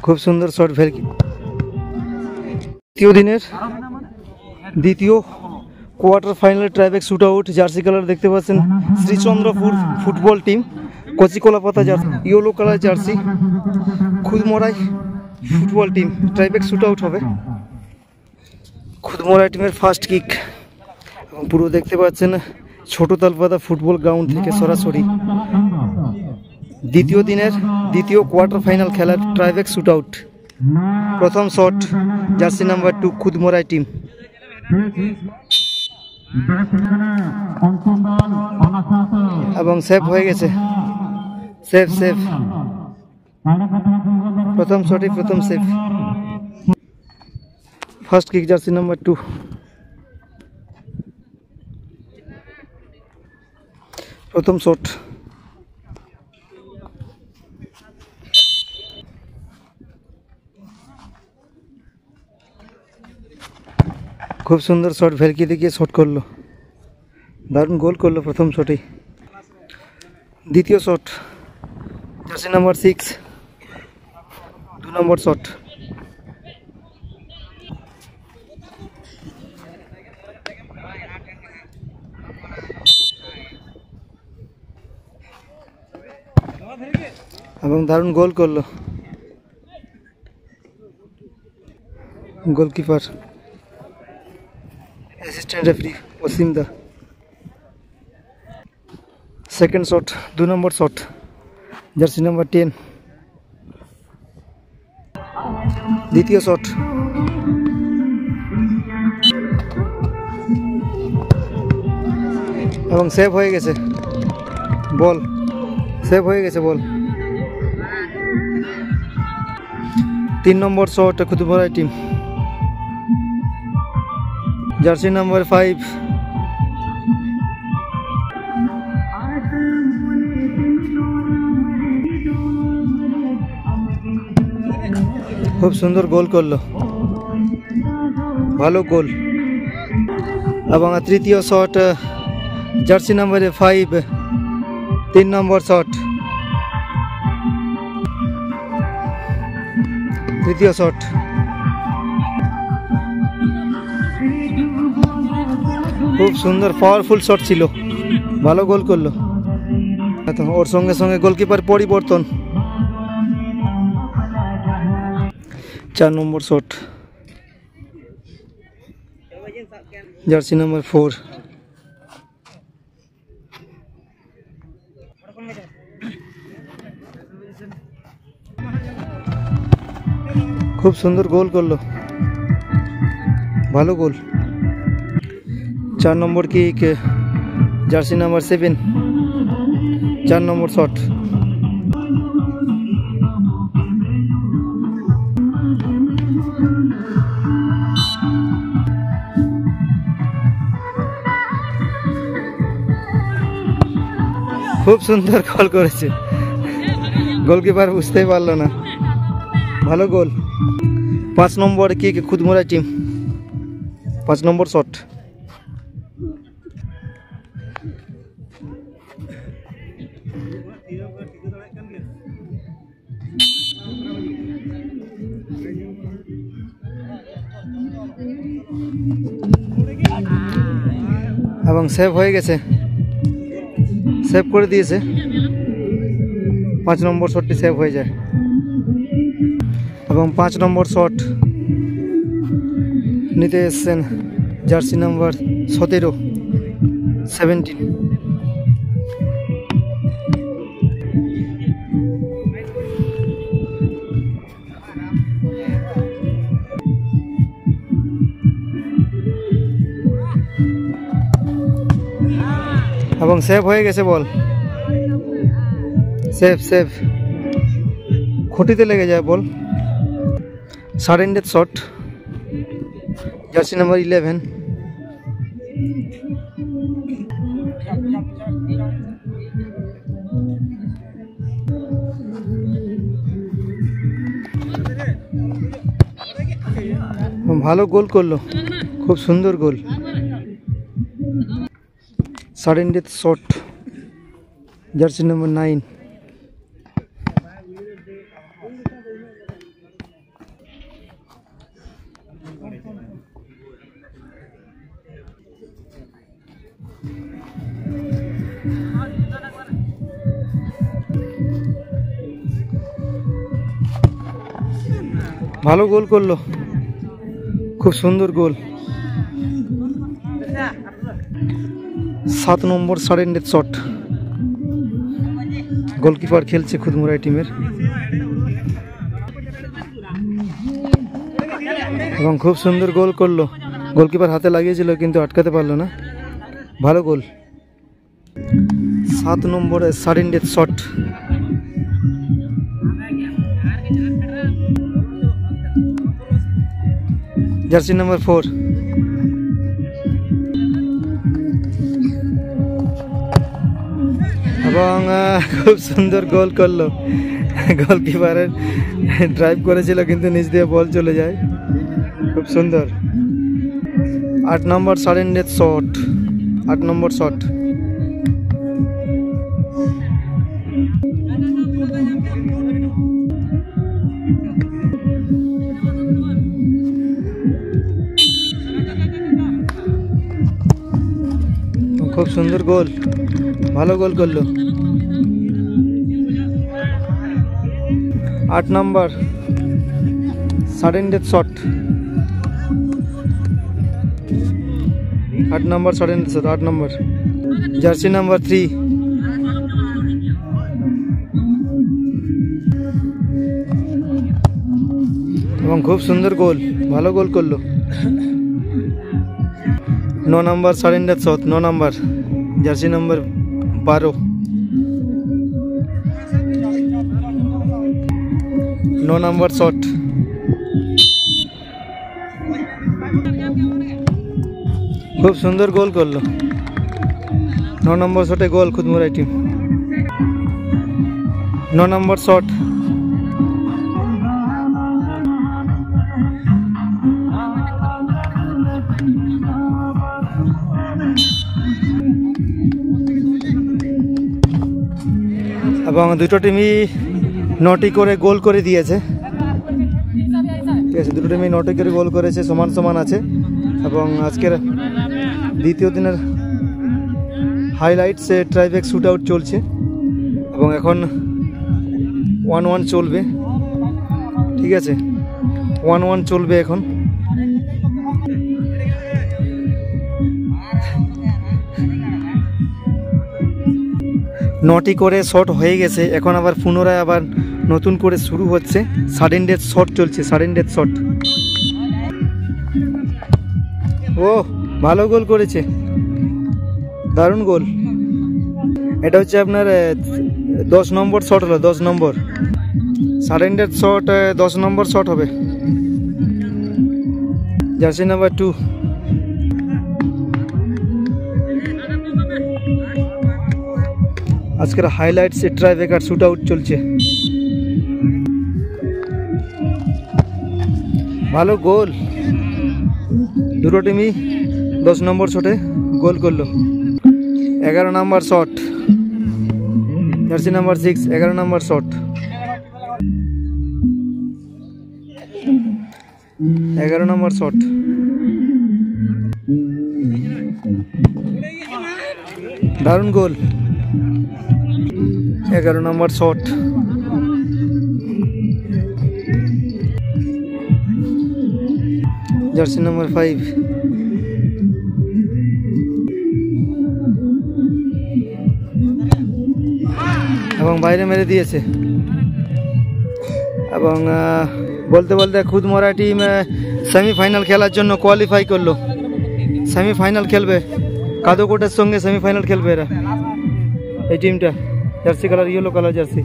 খুব সুন্দর শট ভেলকি। তৃতীয় দিনের দ্বিতীয় quarter final tiebreak shoot out. Jersey colour দেখতে পাচ্ছেন শ্রীচন্দ্রপুর ফুটবল টিম, কচিকলাপাতা jersey, yellow colour jersey, Khudmarai football team. Tiebreak shoot out হবে। খুদমরাই টিমের ফার্স্ট কিক এবং পুরো দেখতে পাচ্ছেন ছোট তালপাতা ফুটবল গ্রাউন্ড থেকে সরাসরি। দ্বিতীয় দিনের দ্বিতীয় কোয়ার্টার ফাইনাল খেলার ট্রাইব্যাক শুট আউট। প্রথম shot jersey number 2 Khudmorai team এবং সেভ হয়ে গেছে। সেভ সেভ প্রথম শটই প্রথম save. First kick jersey number 2। প্রথম শট খুব সুন্দর শট ভেলকি দেখিয়ে শট করলো, দারুণ গোল করলো প্রথম শটেই। দ্বিতীয় শট জার্সি নাম্বার 6 2 নম্বর শট। এবং দারুণ গোল করলো গোলকিপার অ্যাসিস্ট্যান্ট রেফারি ওসিম দা। সেকেন্ড শট 2 নম্বর শট জার্সি নাম্বার 10। দ্বিতীয় শট এবং সেভ হয়ে গেছে বল, সেভ হয়ে গেছে ball. 3 number shot Khudmarai team jersey number 5। খুব সুন্দর গোল করলো, ভালো গোল। এবং তৃতীয় shot jersey number 5 3 number shot. তৃতীয় শট খুব সুন্দর পাওয়ারফুল শট ছিল, ভালো গোল করলো। ওর সঙ্গে সঙ্গে গোলকিপার পরিবর্তন। 4 নম্বর শট জার্সি নাম্বার 4। খুব সুন্দর গোল করলো, ভালো গোল। 4 নম্বর কিক জার্সি নাম্বার 7 4 নম্বর শট। খুব সুন্দর গোল করেছে, গোলকিপার বুঝতেই পারলো না, ভালো গোল। 5 নম্বর কিক খুদমরাই টিম 5 নম্বর শট। এবং সেভ হয়ে গেছে, সেভ করে দিয়েছে। 5 নম্বর শটটি সেভ হয়ে যায় এবং 5 নম্বর শট নিতে এসছেন জার্সি নাম্বার 17 এবং সেভ হয়ে গেছে বল, সেভ সেভ খুঁটিতে লেগে যায় ball. Sudden death shot jersey number 11। ভালো গোল করলো, খুব সুন্দর goal. Sudden death shot jersey number 9। ভালো গোল করলো, খুব সুন্দর গোল। 7 নম্বর সারেন্ডের শট, গোলকিপার খেলছে খুদমুরাই টিমের এবং খুব সুন্দর গোল করলো। গোলকিপার হাতে লাগিয়েছিল কিন্তু আটকাতে পারলো না, ভালো গোল। 7 নম্বরে সারেন্ডের শট, জার্সি নাম্বার 4। এবং খুব সুন্দর গোল করলো, গোলকিপারের ড্রাইভ করেছিল কিন্তু নিচ দিয়ে বল চলে যায়, খুব সুন্দর। 8 নম্বর সারেন্ডের শট, 8 নম্বর শট। খুব সুন্দর গোল, ভালো গোল করলো। 8 নম্বর সারেন্ডের শট, 8 নম্বর সারেন্ডের শট, 8 নম্বর জার্সি নাম্বার 3। এবং খুব সুন্দর গোল, ভালো গোল করলো। 9 নম্বর সারেন্ডার শট, 9 নম্বর জার্সি নাম্বার 12। 9 নম্বর শট, খুব সুন্দর গোল করলো। 9 নম্বর শটে গোল খুদমুরাই টিম। 9 নম্বর শট, এবং দুটো টিমই 9টি করে গোল করে দিয়েছে। ঠিক আছে, দুটো টিমই 9টি করে গোল করেছে, সমান সমান আছে। এবং আজকের দ্বিতীয় দিনের হাইলাইটসে ট্রাইব্যাক শুট আউট চলছে এবং এখন 1-1 চলবে। ঠিক আছে, 1-1 চলবে এখন। নটি করে শট হয়ে গেছে, এখন আবার পুনরায় আবার নতুন করে শুরু হচ্ছে। সাডেন শট চলছে, সাডেন শট। ও ভালো গোল করেছে, দারুণ গোল। এটা হচ্ছে আপনার 10 নম্বর শট হলো, 10 নম্বর সাডেন শট, 10 নম্বর শট হবে, জার্সি নাম্বার 2। আজকের হাইলাইটসে ট্রাইব্যাকার শুট আউট চলছে, ভালো গোল। দুটো টিমই 10 নম্বর শটে গোল করলো। 11 নম্বর শট, জার্সি নাম্বার 6, 11 নম্বর শট। 11 নম্বর শট, দারুণ গোল। 11 নম্বর শট, জার্সি নাম্বার 5। এবং বাইরে মেরে দিয়েছে। এবং বলতে বলতে খুদমরা টিম সেমিফাইনাল খেলার জন্য কোয়ালিফাই করলো। সেমিফাইনাল খেলবে, কাদোকোটের সঙ্গে সেমিফাইনাল খেলবে এরা, এই টিমটা। Jersey colour, yellow colour jersey.